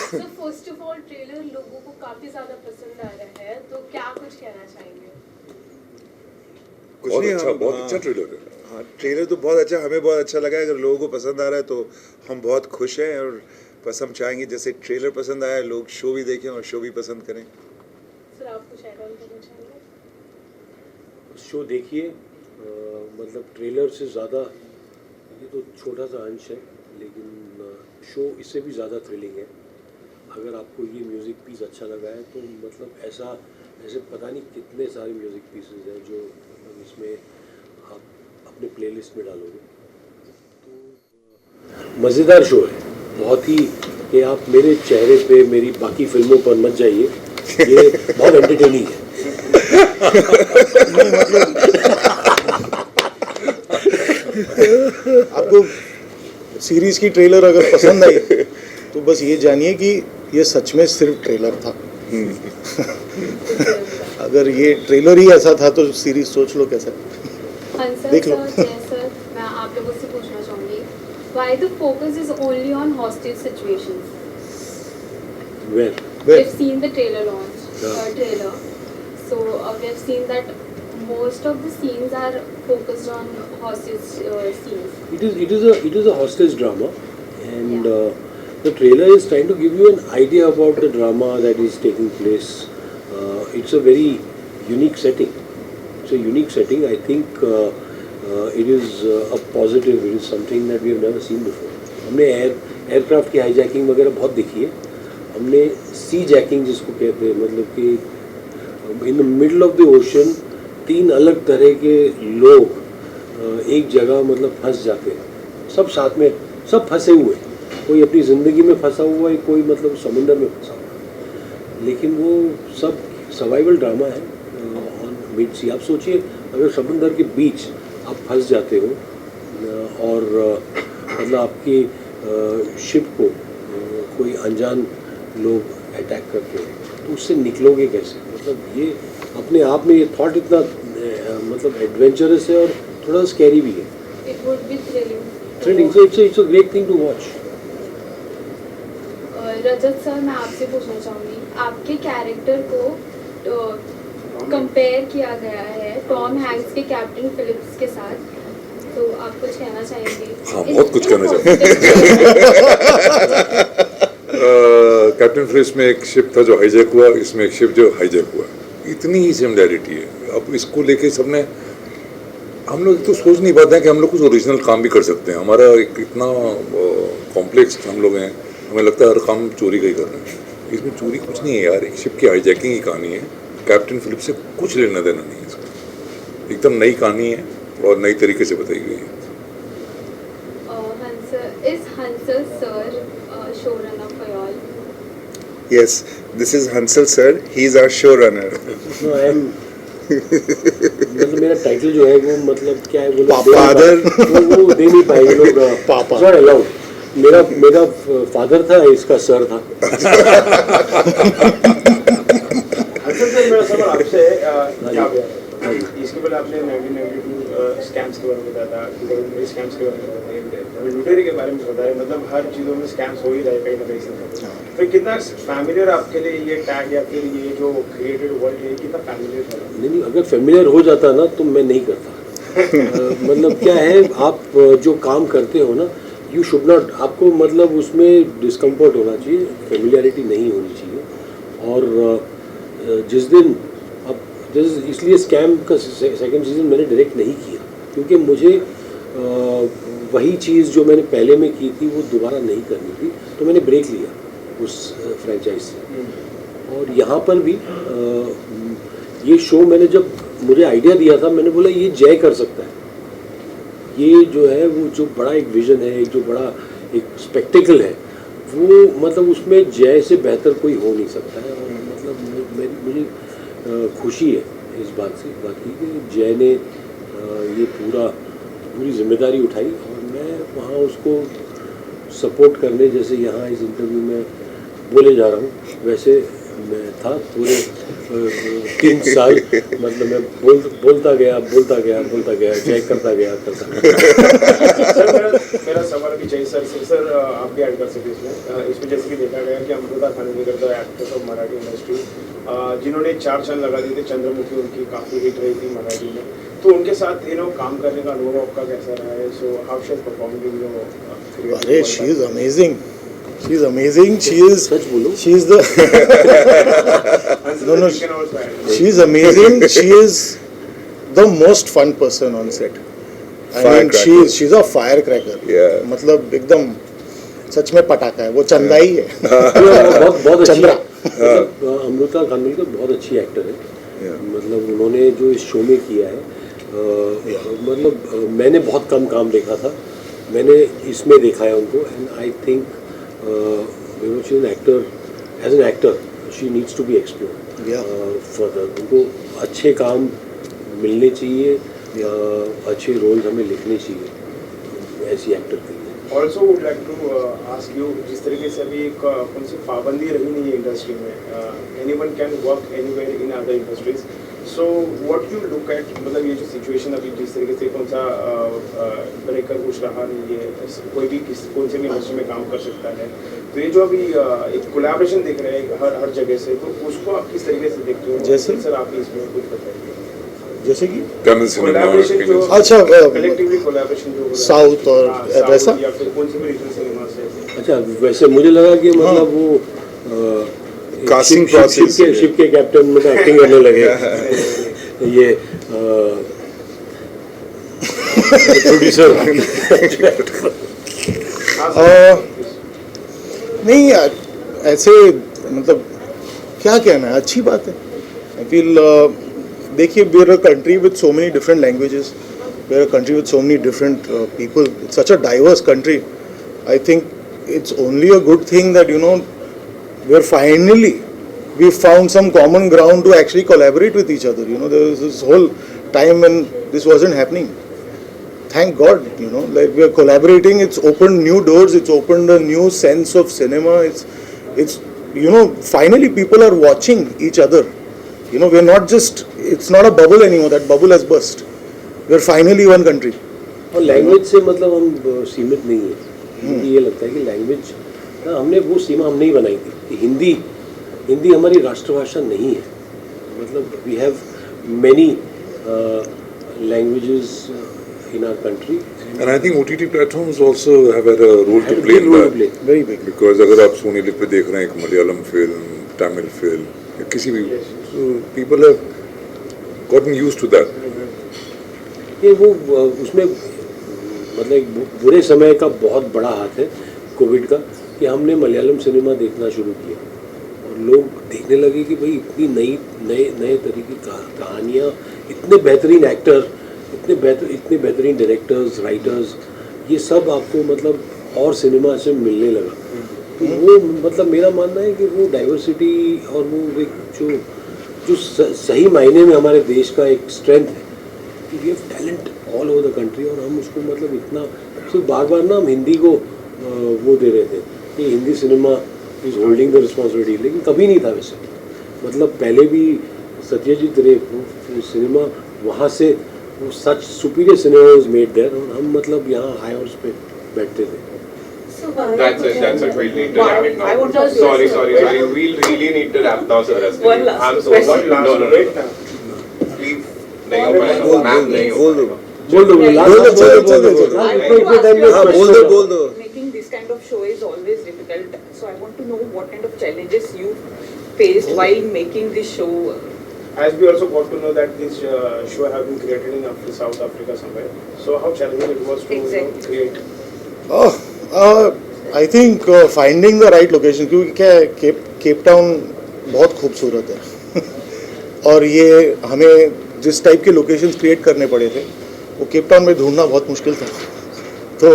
So first of all trailer लोगों को काफी ज्यादा पसंद आ रहा है, तो क्या कुछ कहना चाहेंगे? कुछ नहीं, बहुत अच्छा ट्रेलर है। हाँ, ट्रेलर तो बहुत अच्छा, हमें बहुत अच्छा लगा है। अगर लोगों को पसंद आ रहा है तो हम बहुत खुश हैं, और बस हम चाहेंगे जैसे ट्रेलर पसंद आया, लोग शो भी देखें और शो भी पसंद करें। सर आप कुछ ऐड ऑन करना चाहेंगे? शो देखिए, मतलब ट्रेलर से ज़्यादा ये तो छोटा सा अंश है, लेकिन शो इससे भी ज़्यादा थ्रिलिंग है। अगर आपको ये म्यूज़िक पीस अच्छा लगा है तो मतलब ऐसे पता नहीं कितने सारे म्यूज़िक पीसेस हैं जो मतलब इसमें आप अपने प्लेलिस्ट में डालोगे। तो मज़ेदार शो है बहुत ही, कि आप मेरे चेहरे पे मेरी बाकी फिल्मों पर मत जाइए, ये बहुत एंटरटेनिंग है। आपको सीरीज की ट्रेलर अगर पसंद आई तो बस ये जानिए कि ये सच में सिर्फ ट्रेलर था। अगर ये ट्रेलर ही ऐसा था तो सीरीज सोच लो कैसा। देख लो। सर मैं आप लोगों से पूछना चाहूँगी, why the focus is only on hostage situations? Where? We've seen the trailer trailer. So we have seen that most of the scenes are focused on hostage scenes. It is a hostage drama, and the trailer is trying to give you an idea about the drama that is taking place. It's a very unique setting. It's a unique setting. I think it is a positive. It is something that we have never seen before. हमने aircraft की hijacking वगैरह बहुत देखी है। हमने सी jacking जिसको कहते हैं, मतलब कि in the middle of the ocean 3 अलग तरह के लोग एक जगह मतलब फंस जाते हैं, सब साथ में, सब फंसे हुए, कोई अपनी ज़िंदगी में फंसा हुआ है, कोई मतलब समुंदर में फंसा हुआ है, लेकिन वो सब सर्वाइवल ड्रामा है ऑन मिड सी। आप सोचिए अगर समुंदर के बीच आप फंस जाते हो और मतलब आपकी शिप को कोई अनजान लोग अटैक करते हैं, तो उससे निकलोगे कैसे? मतलब ये अपने आप में ये थॉट इतना मतलब एडवेंचरस है और थोड़ा स्कैरी भी है। It would be thrilling. So it's a great thing to watch. Rajat sir मैं आपसे पूछना चाहूँगी, आपके कैरेक्टर को कंपेयर किया गया है टॉम हैंक्स के कैप्टन फिलिप्स के साथ, तो आप कुछ कहना चाहेंगे? हाँ, बहुत कुछ कहना कैप्टन फिलिप्स में एक शिप था जो हाईजैक हुआ, इसमें एक शिप जो हाईजैक हुआ, इतनी ही सिमिलैरिटी है। अब इसको लेके सबने, हम लोग तो सोच नहीं पाते हैं कि हम लोग कुछ ओरिजिनल काम भी कर सकते हैं। हमारा एक इतना कॉम्प्लेक्स हम लोग हैं, हमें लगता है हर काम चोरी का ही कर रहे हैं। इसमें चोरी कुछ नहीं है यार, एक शिप की हाईजैकिंग की कहानी है। कैप्टन फिलिप्स से कुछ लेना देना नहीं है इसका, एकदम नई कहानी है और नई तरीके से बताई गई है। Is Hansel sir showrunner for y'all? Yes, this is Hansel sir. He is our showrunner. No, I am मतलब मेरा टाइटल जो है वो मतलब क्या है, वो लोग वो दे नहीं पाएंगे लोग। पापा नॉट अलाउड। मेरा फादर था, इसका सर था। अच्छा सर, मेरा सवाल आपसे इसके पहले आपने 1992 स्कैम्स के बारे में बताया था, 2020 स्कैम्स के बारे में बताया, लुटेरे के बारे में बताया, मतलब हर चीज़ों में स्कैम्स हो ही रहे कहीं ना कहीं से। तो कितना फैमिलियर आपके लिए ये टैग या फिर ये जो क्रिएटेड वर्ल्ड है, कितना फैमिलियर है? नहीं, अगर फैमिलियर हो जाता ना तो मैं नहीं करता। मतलब क्या है, आप जो काम करते हो ना, यू शुड नॉट, आपको मतलब उसमें डिस्कम्फर्ट होना चाहिए, फेमिलियरिटी नहीं होनी चाहिए। और जिस दिन अब इसलिए स्कैम का सेकंड सीजन मैंने डायरेक्ट नहीं किया, क्योंकि मुझे वही चीज़ जो मैंने पहले में की थी वो दोबारा नहीं करनी थी, तो मैंने ब्रेक लिया उस फ्रेंचाइज से। और यहाँ पर भी ये शो मैंने जब मुझे आइडिया दिया था, मैंने बोला ये जय कर सकता है, ये जो है वो जो बड़ा एक विजन है, एक जो बड़ा एक स्पेक्टिकल है, वो मतलब उसमें जय से बेहतर कोई हो नहीं सकता है। और मतलब मुझे खुशी है इस बात की कि जय ने ये पूरी जिम्मेदारी उठाई और मैं वहाँ उसको सपोर्ट करने, जैसे यहाँ इस इंटरव्यू में बोले जा रहा हूँ, वैसे मैं था पूरे 3 साल मतलब मैं बोलता गया चेक करता गया सर मेरा सवाल अभी चाहिए सर आप भी ऐड कर सकते इसमें जैसे कि देखा गया कि Amruta Khanvilkar the actress of Marathi industry जिन्होंने 4 चांद लगा दिए थे, चंद्रमुखी उनकी काफ़ी हिट रही थी मराठी में, तो उनके साथ काम करने का अनुभव आपका कैसा रहा है? So how she has performed in your अरे she is amazing, she is amazing, सच बोलो, she is the no, she is amazing. She is the most fun person on set. I mean, she's a firecracker. Yeah. मतलब एकदम सच में पटाखा है वो, चंदा ही है। बहुत चंद्रा। मतलब अमृता खानविलकर बहुत अच्छी एक्टर है। मतलब उन्होंने जो इस शो में किया है, मतलब मैंने बहुत कम काम देखा था, मैंने इसमें देखा है उनको, and I think she is an actor, as an actor she needs to be explored further. उनको अच्छे काम मिलने चाहिए, अच्छे रोल हमें लिखने चाहिए ऐसी एक्टर के लिए। Also would like to ask you, जिस तरीके से अभी एक कौन सी पाबंदी रही नहीं है इंडस्ट्री में, anyone can work anywhere in other industries, so what you look at, मतलब ये जो सिचुएशन अभी जिस तरीके से कौन सा ब्रेकर कुछ रहा नहीं है, कोई भी कौन से भी इंडस्ट्री में काम कर सकता है, तो ये जो अभी एक कोलैबोरेशन देख रहे हैं हर जगह से, तो उसको आप किस तरीके से देखते हो? जैसे सर आप इसमें कुछ बताइए। जैसे कि तमिल सिनेमा, कोलैबोरेशन जो अच्छा, कलेक्टिवली कोलैबोरेशन जो साउथ और वैसा, या फिर कौन से भी रीजनल सिनेमा से। अच्छा, वैसे मुझे लगा कि मतलब वो Casting process शिप के कैप्टन में एक्टिंग करने लगे ये प्रोड्यूसर नहीं ऐसे, मतलब क्या कहना है, अच्छी बात है। आई फील देखिए, we are a country with so many different languages, we are a country with so many different people, it's such a diverse country. I think it's only a good thing that we are finally, we found some common ground to actually collaborate with each other. There was this whole time when this wasn't happening. Thank God, like we are collaborating. It's opened new doors. It's opened a new sense of cinema. It's finally people are watching each other. We're not just, it's not a bubble anymore. That bubble has burst. We're finally one country. और language से मतलब हम सीमित नहीं है। मुझे ये लगता है कि लैंग्वेज हमने वो सीमा हम नहीं बनाई थी। हिंदी हमारी राष्ट्रभाषा नहीं है, मतलब we have many languages in our country. And I think OTT platforms also have had a role to play in that. Very big. Because अगर आप सोनी लिव पे देख रहे हैं एक मलयालम फिल्म, तमिल फिल्म या किसी भी, people have gotten used to that. ये वो उसमें मतलब एक बुरे समय का बहुत बड़ा हाथ है कोविड का, कि हमने मलयालम सिनेमा देखना शुरू किया और लोग देखने लगे कि भाई इतनी नए तरह की कहानियाँ, इतने बेहतरीन एक्टर, इतने बेहतरीन डायरेक्टर्स, राइटर्स, ये सब आपको मतलब और सिनेमा से मिलने लगा। तो वो मतलब मेरा मानना है कि वो डाइवर्सिटी और वो एक जो सही मायने में हमारे देश का एक स्ट्रेंथ है कि we have talent all over the country, और हम उसको मतलब इतना सिर्फ बार ना हम हिंदी को वो दे रहे थे कि Hindi cinema is holding the responsibility, लेकिन कभी नहीं था वैसे। मतलब पहले भी सत्यजीत रे सिनेमा वहाँ से वो such superior cinema was made there, और हम मतलब यहाँ हाई हाउस पे बैठते थे। That's it. We'll need to wrap it now. Sorry. We'll really need to wrap now, sir. One last I'm so question. sorry. No. Please. नहीं हो पाएगा, मैम नहीं हो पाएगा। बोल दो Making this kind of show is always difficult. So I want to know what kind of challenges you faced while making this show. As we also got to know that this show have been created in South Africa somewhere. So how challenging it was to create? I think finding the right location, क्योंकि क्या Cape Town बहुत खूबसूरत है और ये हमें जिस type के लोकेशंस क्रिएट करने पड़े थे वो केप टाउन में ढूंढना बहुत मुश्किल था। तो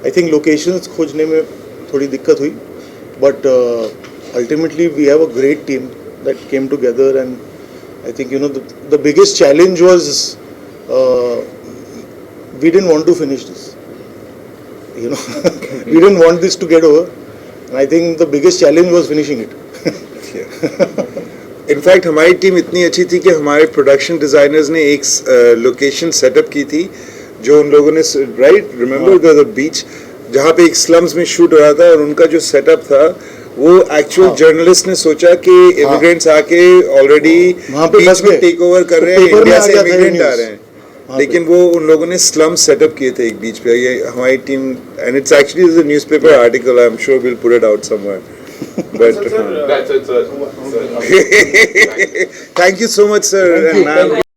आई थिंक लोकेशंस खोजने में थोड़ी दिक्कत हुई, but ultimately we have a great team that came together, and I think the biggest challenge was we didn't want to finish this, we didn't want this to get over, and I think the biggest challenge was finishing it. In fact हमारी team इतनी अच्छी थी कि हमारे production designers ने एक location setup की थी जो उन लोगों ने राइट रिमेंबर द बीच जहाँ पे एक स्लम्स में शूट हो रहा था और उनका जो सेटअप था वो एक्चुअल जर्नलिस्ट ने सोचा कि इमिग्रेंट्स आके ऑलरेडी वहाँ पे बीच बस में गए। टेक ओवर कर तो रहे हैं, पेपर में इंडिया आ से गया था इमिग्रेंट ये आ news। रहे हैं, वहाँ लेकिन वो उन लोगों ने स्लम सेटअप किए थे एक बीच पे। ये हमारी team and it's actually a newspaper article, I am sure will put it out somewhere but That's it, sir. Thank you so much sir and ma'am